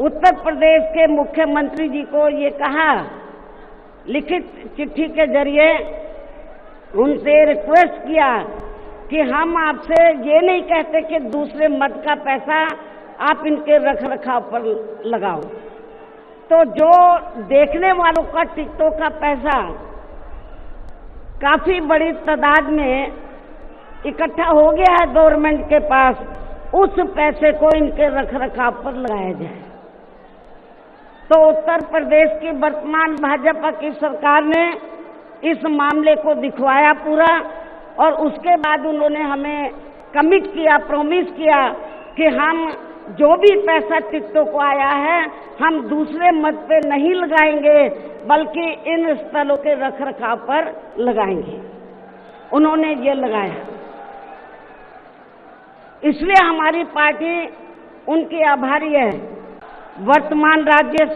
उत्तर प्रदेश के मुख्यमंत्री जी को ये कहा, लिखित चिट्ठी के जरिए उनसे रिक्वेस्ट किया कि हम आपसे ये नहीं कहते कि दूसरे मद का पैसा आप इनके रख रखाव पर लगाओ। तो जो देखने वालों का टिकटों का पैसा काफी बड़ी तादाद में इकट्ठा हो गया है गवर्नमेंट के पास, उस पैसे को इनके रख रखाव पर लगाया जाए। तो उत्तर प्रदेश की वर्तमान भाजपा की सरकार ने इस मामले को दिखवाया पूरा, और उसके बाद उन्होंने हमें कमिट किया, प्रॉमिस किया कि हम जो भी पैसा टिकटों को आया है हम दूसरे मद पे नहीं लगाएंगे, बल्कि इन स्थलों के रख रखाव पर लगाएंगे। उन्होंने ये लगाया, इसलिए हमारी पार्टी उनकी आभारी है। वर्तमान राज्य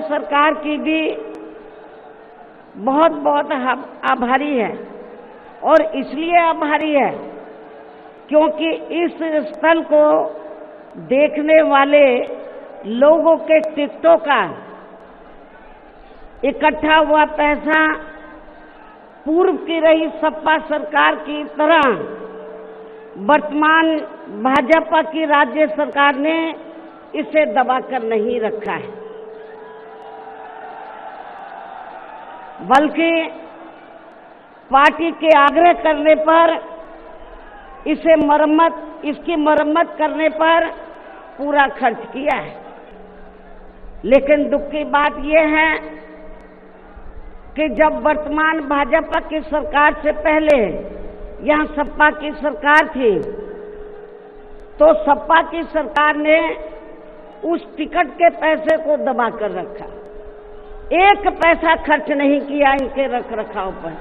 सरकार की भी बहुत बहुत आभारी है, और इसलिए आभारी है क्योंकि इस स्थल को देखने वाले लोगों के टिकटों का इकट्ठा हुआ पैसा पूर्व की रही सपा सरकार की तरह वर्तमान भाजपा की राज्य सरकार ने इसे दबाकर नहीं रखा है, बल्कि पार्टी के आग्रह करने पर इसकी मरम्मत करने पर पूरा खर्च किया है। लेकिन दुख की बात यह है कि जब वर्तमान भाजपा की सरकार से पहले यहाँ सपा की सरकार थी, तो सपा की सरकार ने उस टिकट के पैसे को दबा कर रखा, एक पैसा खर्च नहीं किया इनके रख रखाव पर,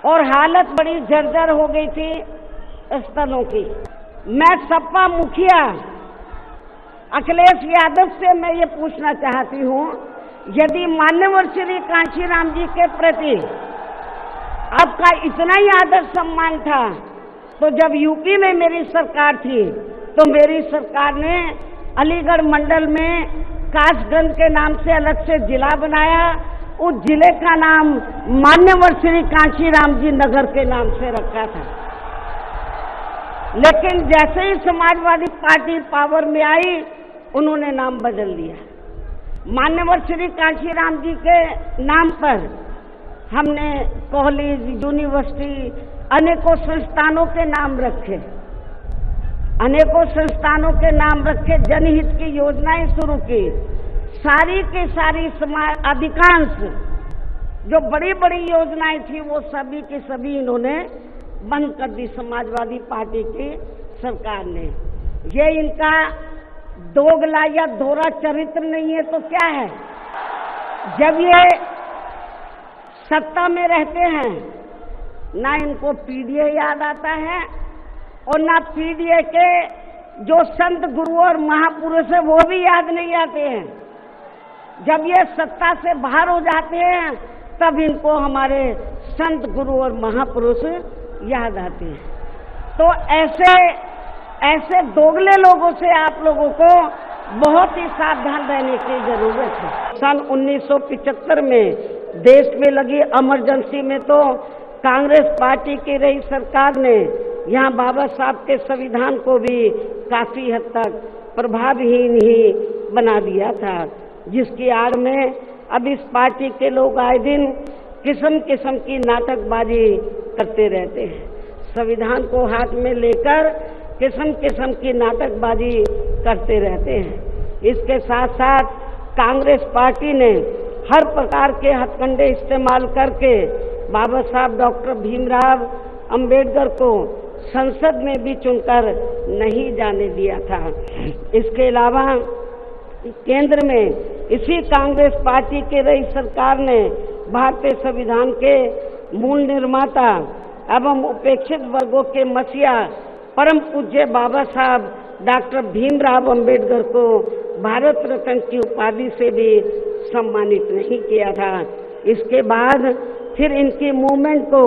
और हालत बड़ी जर्जर हो गई थी स्थलों की। मैं सपा मुखिया अखिलेश यादव से मैं ये पूछना चाहती हूँ, यदि मान्यवर श्री कांशीराम जी के प्रति आपका इतना ही आदर सम्मान था, तो जब यूपी में मेरी सरकार थी तो मेरी सरकार ने अलीगढ़ मंडल में कासगंज के नाम से अलग से जिला बनाया, उस जिले का नाम मान्यवर श्री कांशीराम जी नगर के नाम से रखा था। लेकिन जैसे ही समाजवादी पार्टी पावर में आई, उन्होंने नाम बदल दिया। मान्यवर श्री कांशीराम जी के नाम पर हमने कॉलेज, यूनिवर्सिटी, अनेकों संस्थानों के नाम रखे, जनहित की योजनाएं शुरू की। सारी की सारी अधिकांश जो बड़ी बड़ी योजनाएं थी वो सभी की सभी इन्होंने बंद कर दी समाजवादी पार्टी की सरकार ने। ये इनका दोगला या दोहरा चरित्र नहीं है तो क्या है? जब ये सत्ता में रहते हैं ना इनको पीडीए याद आता है, और ना पीडीए के जो संत गुरु और महापुरुष है वो भी याद नहीं आते हैं। जब ये सत्ता से बाहर हो जाते हैं तब इनको हमारे संत गुरु और महापुरुष याद आते हैं। तो ऐसे दोगले लोगों से आप लोगों को बहुत ही सावधान रहने की जरूरत है। सन 1975 में देश में लगी इमरजेंसी में तो कांग्रेस पार्टी की रही सरकार ने यहाँ बाबा साहब के संविधान को भी काफी हद तक प्रभावहीन ही बना दिया था, जिसकी आड़ में अब इस पार्टी के लोग आए दिन किस्म किस्म की नाटकबाजी करते रहते हैं। संविधान को हाथ में लेकर किस्म किस्म की नाटकबाजी करते रहते हैं। इसके साथ साथ कांग्रेस पार्टी ने हर प्रकार के हथकंडे इस्तेमाल करके बाबा साहब डॉक्टर भीमराव अंबेडकर को संसद में भी चुनकर नहीं जाने दिया था। इसके अलावा केंद्र में इसी कांग्रेस पार्टी के रही सरकार ने भारतीय संविधान के मूल निर्माता एवं उपेक्षित वर्गों के मसीहा परम पूज्य बाबा साहब डॉक्टर भीमराव अंबेडकर को भारत रत्न की उपाधि से भी सम्मानित नहीं किया था। इसके बाद फिर इनकी मूवमेंट को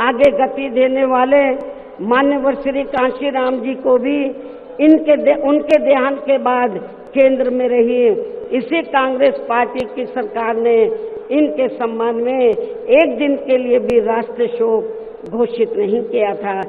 आगे गति देने वाले मान्यवर श्री कांशीराम जी को भी उनके देहांत के बाद केंद्र में रही इसी कांग्रेस पार्टी की सरकार ने इनके सम्मान में एक दिन के लिए भी राष्ट्रीय शोक घोषित नहीं किया था।